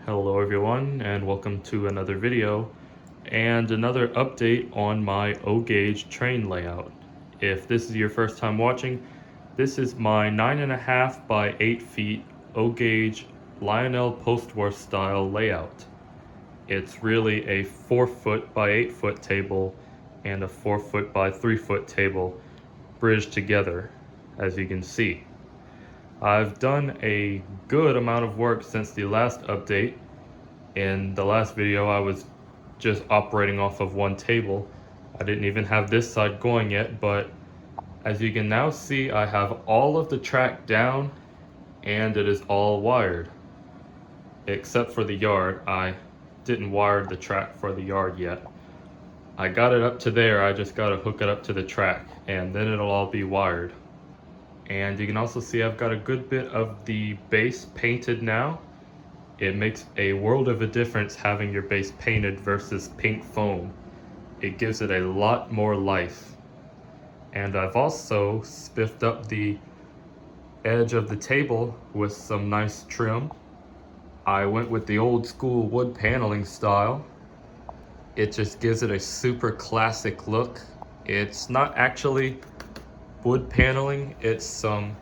Hello everyone, and welcome to another video and another update on my O Gauge train layout. If this is your first time watching, this is my 9.5 by 8 feet O Gauge Lionel Postwar-Style layout. It's really a 4-foot by 8-foot table and a 4-foot by 3-foot table bridged together, as you can see. I've done a good amount of work since the last update. In the last video, I was just operating off of one table. I didn't even have this side going yet, but as you can now see, I have all of the track down and it is all wired. Except for the yard, I didn't wire the track for the yard yet. I got it up to there, I just gotta hook it up to the track and then it'll all be wired. And you can also see I've got a good bit of the base painted now. It makes a world of a difference having your base painted versus pink foam. It gives it a lot more life. And I've also spiffed up the edge of the table with some nice trim. I went with the old school wood paneling style. It just gives it a super classic look. It's not actually wood paneling, it's some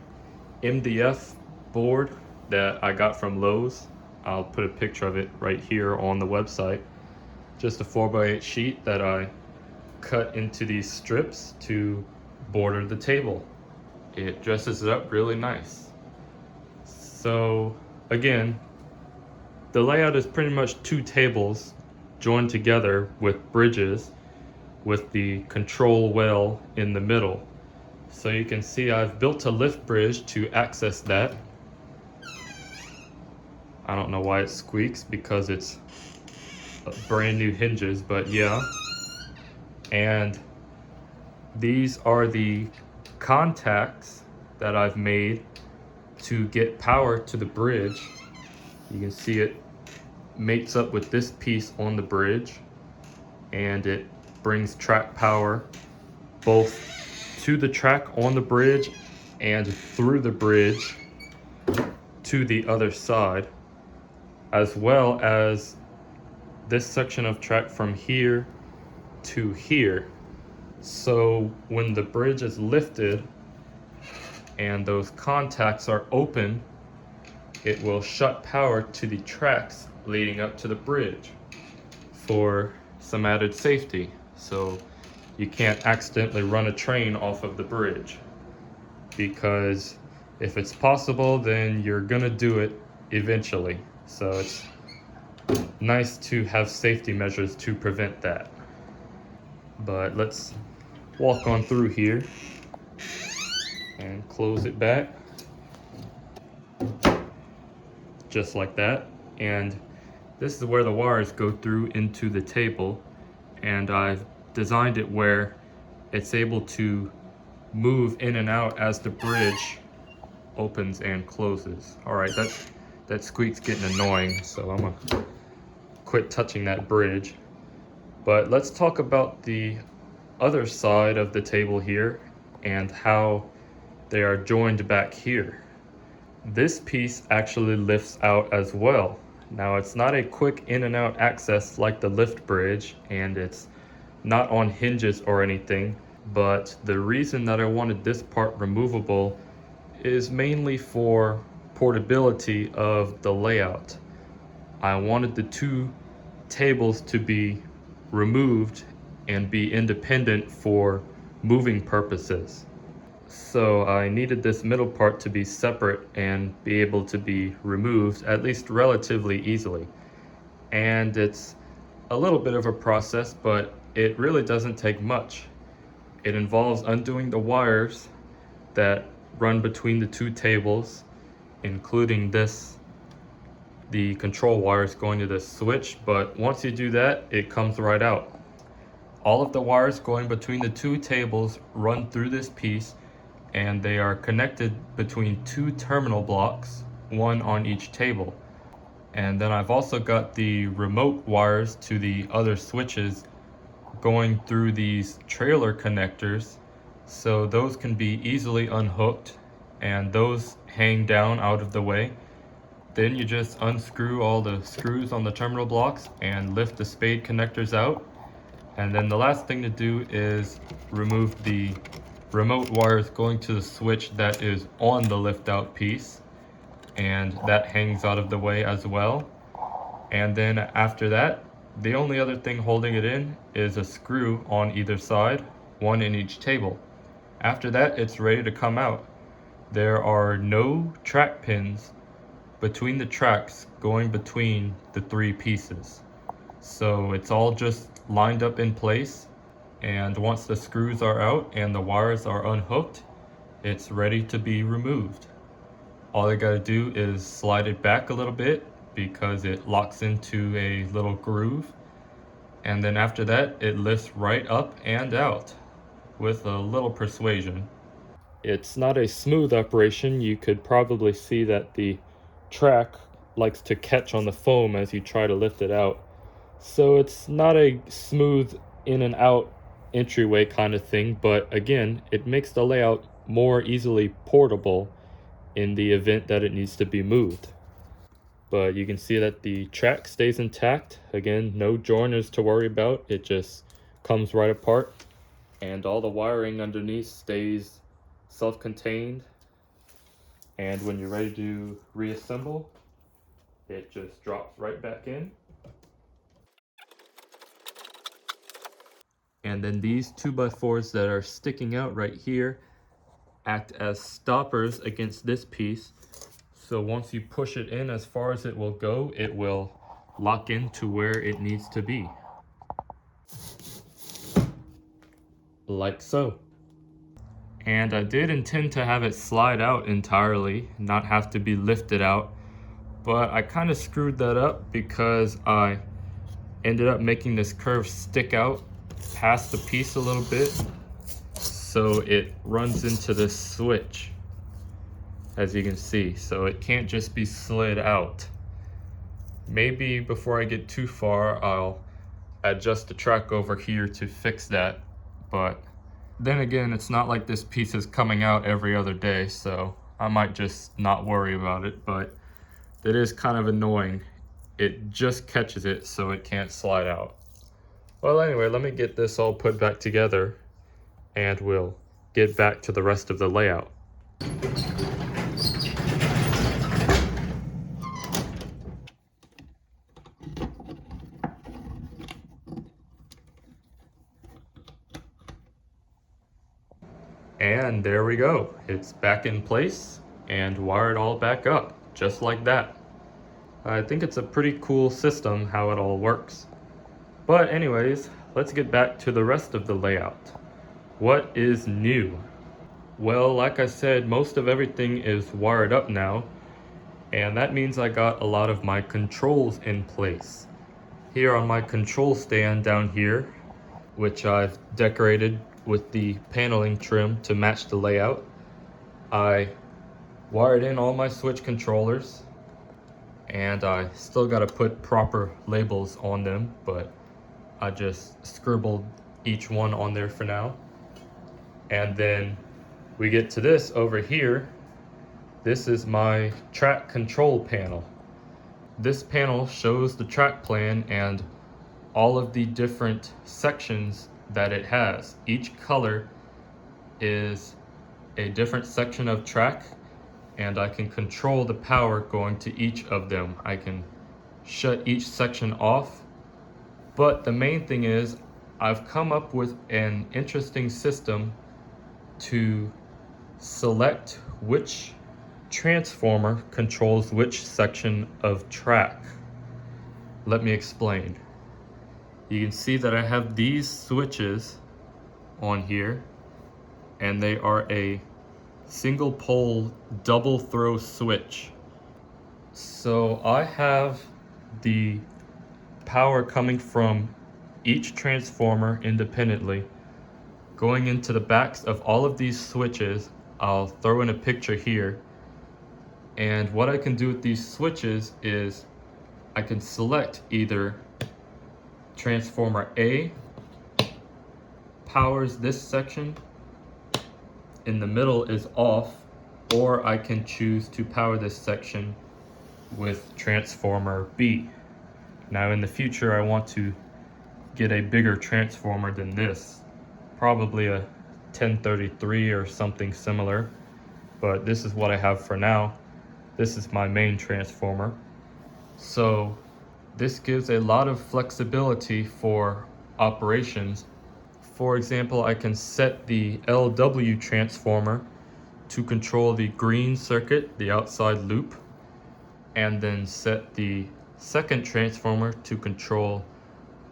MDF board that I got from Lowe's. I'll put a picture of it right here on the website. Just a 4x8 sheet that I cut into these strips to border the table. It dresses it up really nice. So again, the layout is pretty much two tables joined together with bridges with the control well in the middle. So you can see I've built a lift bridge to access that. I don't know why it squeaks because it's brand new hinges, but yeah. And these are the contacts that I've made to get power to the bridge. You can see it mates up with this piece on the bridge and it brings track power both to the track on the bridge and through the bridge to the other side, as well as this section of track from here to here. So when the bridge is lifted and those contacts are open, it will shut power to the tracks leading up to the bridge for some added safety. So you can't accidentally run a train off of the bridge, because if it's possible, then you're gonna do it eventually. So it's nice to have safety measures to prevent that. But let's walk on through here and close it back. Just like that. And this is where the wires go through into the table, and I've designed it where it's able to move in and out as the bridge opens and closes. All right, that squeak's getting annoying, so I'm gonna quit touching that bridge. But let's talk about the other side of the table here and how they are joined back here. This piece actually lifts out as well. Now it's not a quick in and out access like the lift bridge, and it's not on hinges or anything, but the reason that I wanted this part removable is mainly for portability of the layout. I wanted the two tables to be removed and be independent for moving purposes. So I needed this middle part to be separate and be able to be removed at least relatively easily. And it's a little bit of a process, but it really doesn't take much. It involves undoing the wires that run between the two tables, including the control wires going to the switch, but once you do that, it comes right out. All of the wires going between the two tables run through this piece, and they are connected between two terminal blocks, one on each table. And then I've also got the remote wires to the other switches going through these trailer connectors, so those can be easily unhooked and those hang down out of the way. Then you just unscrew all the screws on the terminal blocks and lift the spade connectors out. And then the last thing to do is remove the remote wires going to the switch that is on the lift out piece, and that hangs out of the way as well. And then after that, the only other thing holding it in is a screw on either side, one in each table. After that, it's ready to come out. There are no track pins between the tracks going between the three pieces. So it's all just lined up in place, and once the screws are out and the wires are unhooked, it's ready to be removed. All I gotta do is slide it back a little bit because it locks into a little groove, and then after that it lifts right up and out with a little persuasion. It's not a smooth operation. You could probably see that the track likes to catch on the foam as you try to lift it out. So it's not a smooth in and out entryway kind of thing, but again, it makes the layout more easily portable in the event that it needs to be moved. But you can see that the track stays intact. Again, no joiners to worry about. It just comes right apart, and all the wiring underneath stays self-contained. And when you're ready to reassemble, it just drops right back in. And then these 2x4s that are sticking out right here act as stoppers against this piece. So once you push it in as far as it will go, it will lock into where it needs to be. Like so. And I did intend to have it slide out entirely, not have to be lifted out, but I kind of screwed that up because I ended up making this curve stick out past the piece a little bit, so it runs into this switch, as you can see, so it can't just be slid out. Maybe before I get too far, I'll adjust the track over here to fix that, but then again, it's not like this piece is coming out every other day, so I might just not worry about it, but it is kind of annoying. It just catches it so it can't slide out. Well, anyway, let me get this all put back together and we'll get back to the rest of the layout. And there we go. It's back in place and wired all back up, just like that. I think it's a pretty cool system how it all works. But anyways, let's get back to the rest of the layout. What is new? Well, like I said, most of everything is wired up now, and that means I got a lot of my controls in place. Here on my control stand down here, which I've decorated with the paneling trim to match the layout, I wired in all my switch controllers, and I still got to put proper labels on them, but I just scribbled each one on there for now. And then we get to this over here. This is my track control panel. This panel shows the track plan and all of the different sections that it has. Each color is a different section of track, and I can control the power going to each of them. I can shut each section off. But the main thing is, I've come up with an interesting system to select which transformer controls which section of track. Let me explain. You can see that I have these switches on here, and they are a single pole double throw switch. So I have the power coming from each transformer independently going into the backs of all of these switches. I'll throw in a picture here, and what I can do with these switches is I can select either transformer A powers this section, in the middle is off, or I can choose to power this section with transformer B. Now in the future I want to get a bigger transformer than this, probably a 1033 or something similar, but this is what I have for now. This is my main transformer. So this gives a lot of flexibility for operations. For example, I can set the LW transformer to control the green circuit, the outside loop, and then set the second transformer to control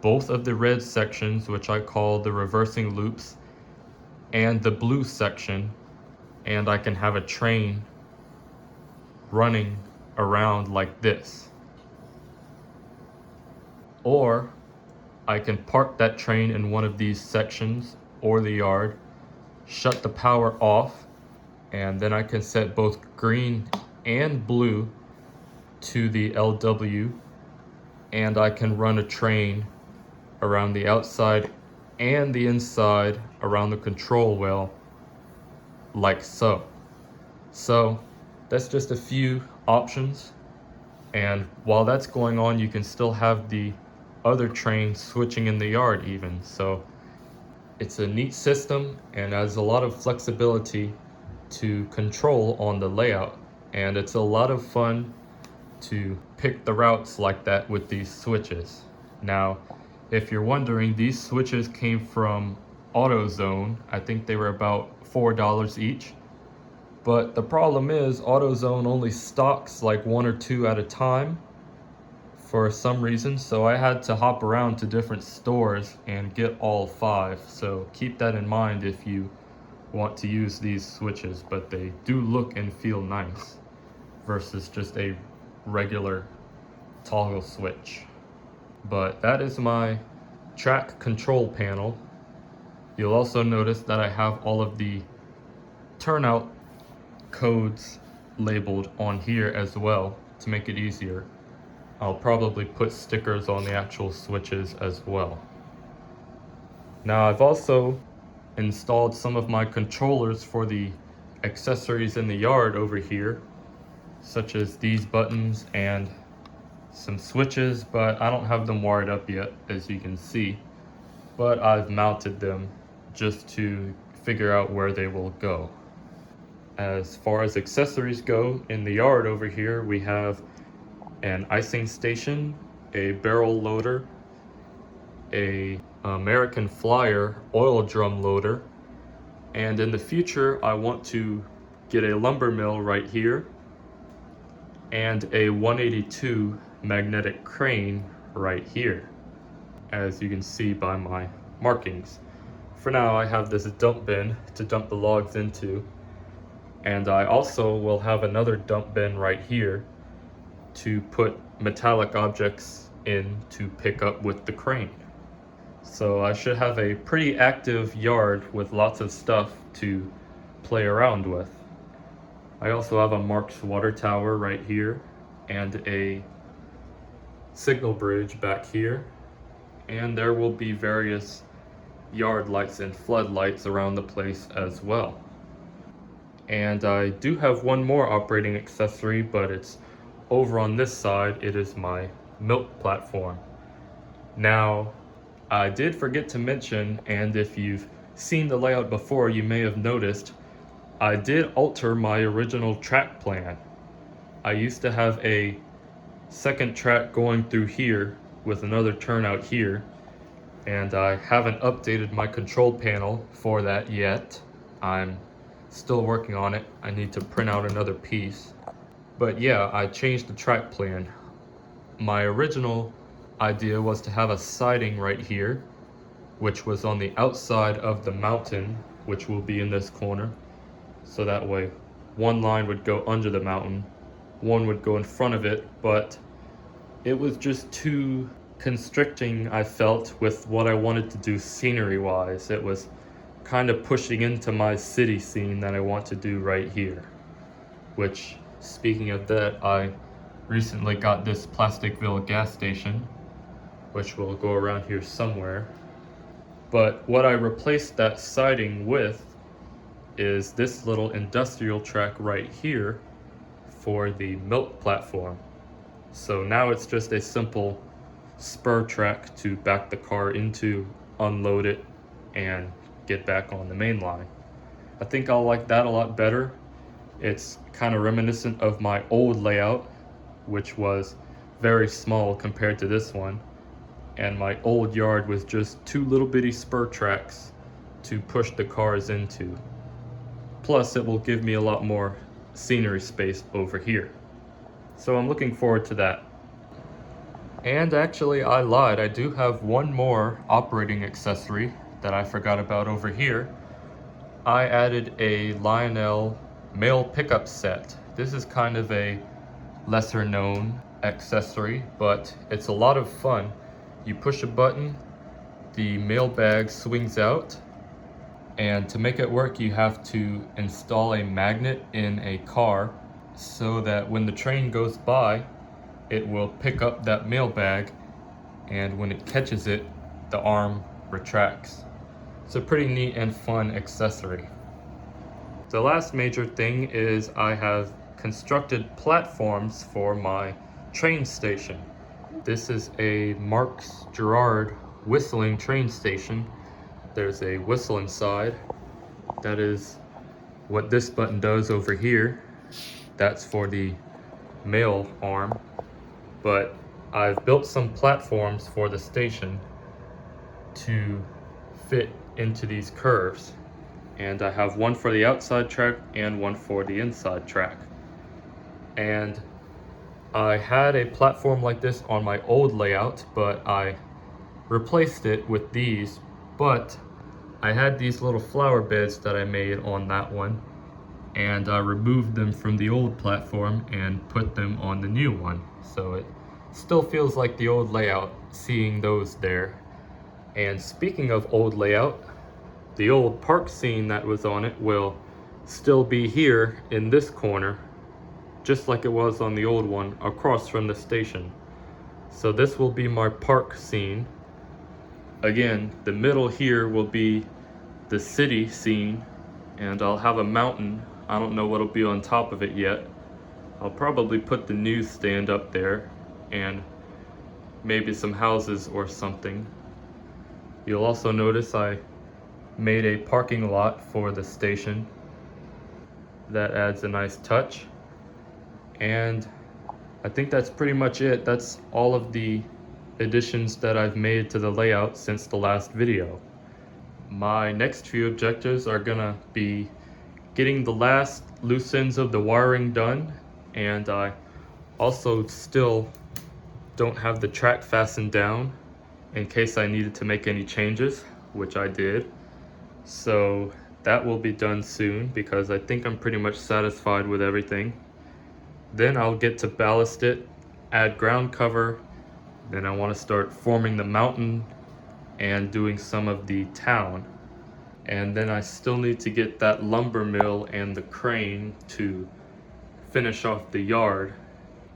both of the red sections, which I call the reversing loops, and the blue section, and I can have a train running around like this. Or I can park that train in one of these sections or the yard, shut the power off, and then I can set both green and blue to the LW, and I can run a train around the outside and the inside around the control wheel like so. So that's just a few options, and while that's going on you can still have the other train switching in the yard even. So it's a neat system and has a lot of flexibility to control on the layout, and it's a lot of fun to pick the routes like that with these switches. Now if you're wondering, these switches came from AutoZone. I think they were about $4 each. But the problem is AutoZone only stocks like one or two at a time for some reason, so I had to hop around to different stores and get all 5. So keep that in mind if you want to use these switches, but they do look and feel nice versus just a regular toggle switch. But that is my track control panel. You'll also notice that I have all of the turnout codes labeled on here as well to make it easier. I'll probably put stickers on the actual switches as well. Now I've also installed some of my controllers for the accessories in the yard over here, such as these buttons and some switches, but I don't have them wired up yet, as you can see, but I've mounted them just to figure out where they will go. As far as accessories go in the yard over here, we have an icing station, a barrel loader, a American Flyer oil drum loader, and in the future I want to get a lumber mill right here and a 182 magnetic crane right here, as you can see by my markings. For now I have this dump bin to dump the logs into, and I also will have another dump bin right here to put metallic objects in to pick up with the crane. So I should have a pretty active yard with lots of stuff to play around with. I also have a Mark's water tower right here and a signal bridge back here, and there will be various yard lights and floodlights around the place as well. And I do have one more operating accessory, but it's over on this side. It is my milk platform. Now I did forget to mention, and if you've seen the layout before you may have noticed, I did alter my original track plan. I used to have a second track going through here with another turnout here, and I haven't updated my control panel for that yet. I'm still working on it. I need to print out another piece. But yeah, I changed the track plan. My original idea was to have a siding right here, which was on the outside of the mountain, which will be in this corner. So that way one line would go under the mountain, one would go in front of it, but it was just too constricting, I felt, with what I wanted to do scenery wise. It was kind of pushing into my city scene that I want to do right here. Which, speaking of that, I recently got this Plasticville gas station, which will go around here somewhere. But what I replaced that siding with is this little industrial track right here for the milk platform. So now it's just a simple spur track to back the car into, unload it, and get back on the main line. I think I'll like that a lot better. It's kind of reminiscent of my old layout, which was very small compared to this one. And my old yard was just two little bitty spur tracks to push the cars into. Plus, it will give me a lot more scenery space over here. So I'm looking forward to that. And actually, I lied. I do have one more operating accessory that I forgot about over here. I added a Lionel male pickup set. This is kind of a lesser known accessory, but it's a lot of fun. You push a button, the mailbag swings out, and to make it work you have to install a magnet in a car so that when the train goes by, it will pick up that mailbag, and when it catches it, the arm retracts. It's a pretty neat and fun accessory. The last major thing is I have constructed platforms for my train station. This is a Marx Gerard whistling train station. There's a whistle inside. That is what this button does over here. That's for the mail arm. But I've built some platforms for the station to fit into these curves. And I have one for the outside track and one for the inside track. And I had a platform like this on my old layout, but I replaced it with these. But I had these little flower beds that I made on that one, and I removed them from the old platform and put them on the new one. So it still feels like the old layout, seeing those there. And speaking of old layout, the old park scene that was on it will still be here in this corner, just like it was on the old one across from the station. So this will be my park scene. Again, the middle here will be the city scene, and I'll have a mountain. I don't know what'll be on top of it yet. I'll probably put the newsstand up there and maybe some houses or something. You'll also notice I made a parking lot for the station. That adds a nice touch. And I think that's pretty much it. That's all of the additions that I've made to the layout since the last video. My next few objectives are gonna be getting the last loose ends of the wiring done, and I also still don't have the track fastened down in case I needed to make any changes, which I did. So that will be done soon because I think I'm pretty much satisfied with everything. Then I'll get to ballast it, add ground cover. Then I want to start forming the mountain and doing some of the town. And then I still need to get that lumber mill and the crane to finish off the yard.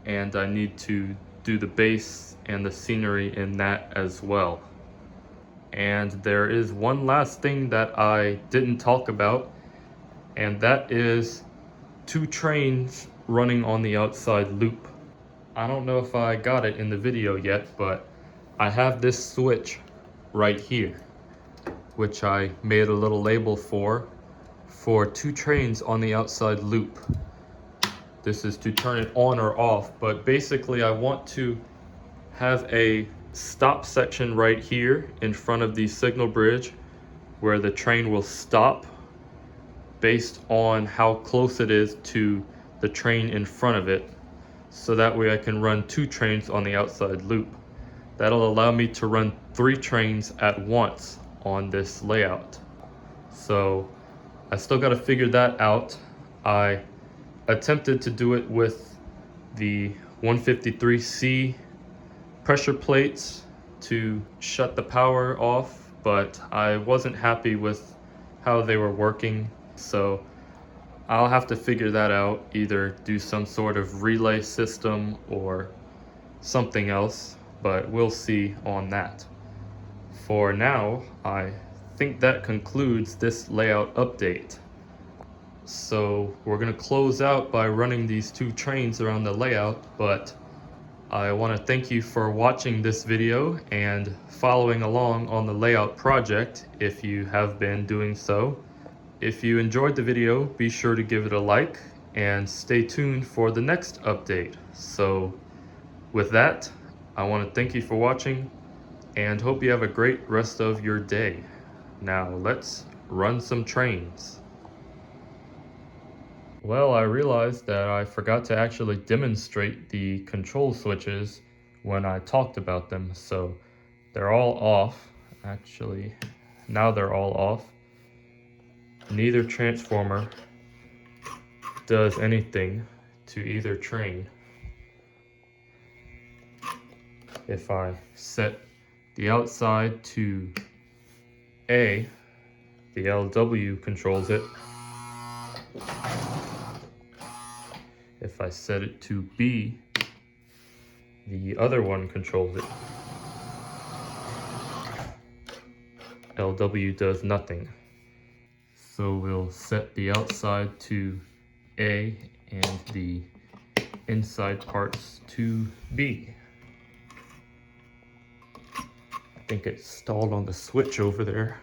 And I need to do the base and the scenery in that as well. And there is one last thing that I didn't talk about, and that is 2 trains running on the outside loop. I don't know if I got it in the video yet, but I have this switch right here, which I made a little label for 2 trains on the outside loop. This is to turn it on or off, but basically I want to have a stop section right here in front of the signal bridge where the train will stop based on how close it is to the train in front of it. So that way I can run 2 trains on the outside loop. That'll allow me to run 3 trains at once on this layout. So I still got to figure that out. I attempted to do it with the 153C pressure plates to shut the power off, but I wasn't happy with how they were working. So I'll have to figure that out, either do some sort of relay system or something else, but we'll see on that. For now, I think that concludes this layout update. So we're gonna close out by running these 2 trains around the layout, but I want to thank you for watching this video and following along on the layout project if you have been doing so. If you enjoyed the video, be sure to give it a like and stay tuned for the next update. So with that, I want to thank you for watching and hope you have a great rest of your day. Now let's run some trains. Well, I realized that I forgot to actually demonstrate the control switches when I talked about them, so they're all off. Actually, now they're all off. Neither transformer does anything to either train. If I set the outside to A, the LW controls it. If I set it to B, the other one controls it. LW does nothing. So we'll set the outside to A and the inside parts to B. I think it stalled on the switch over there.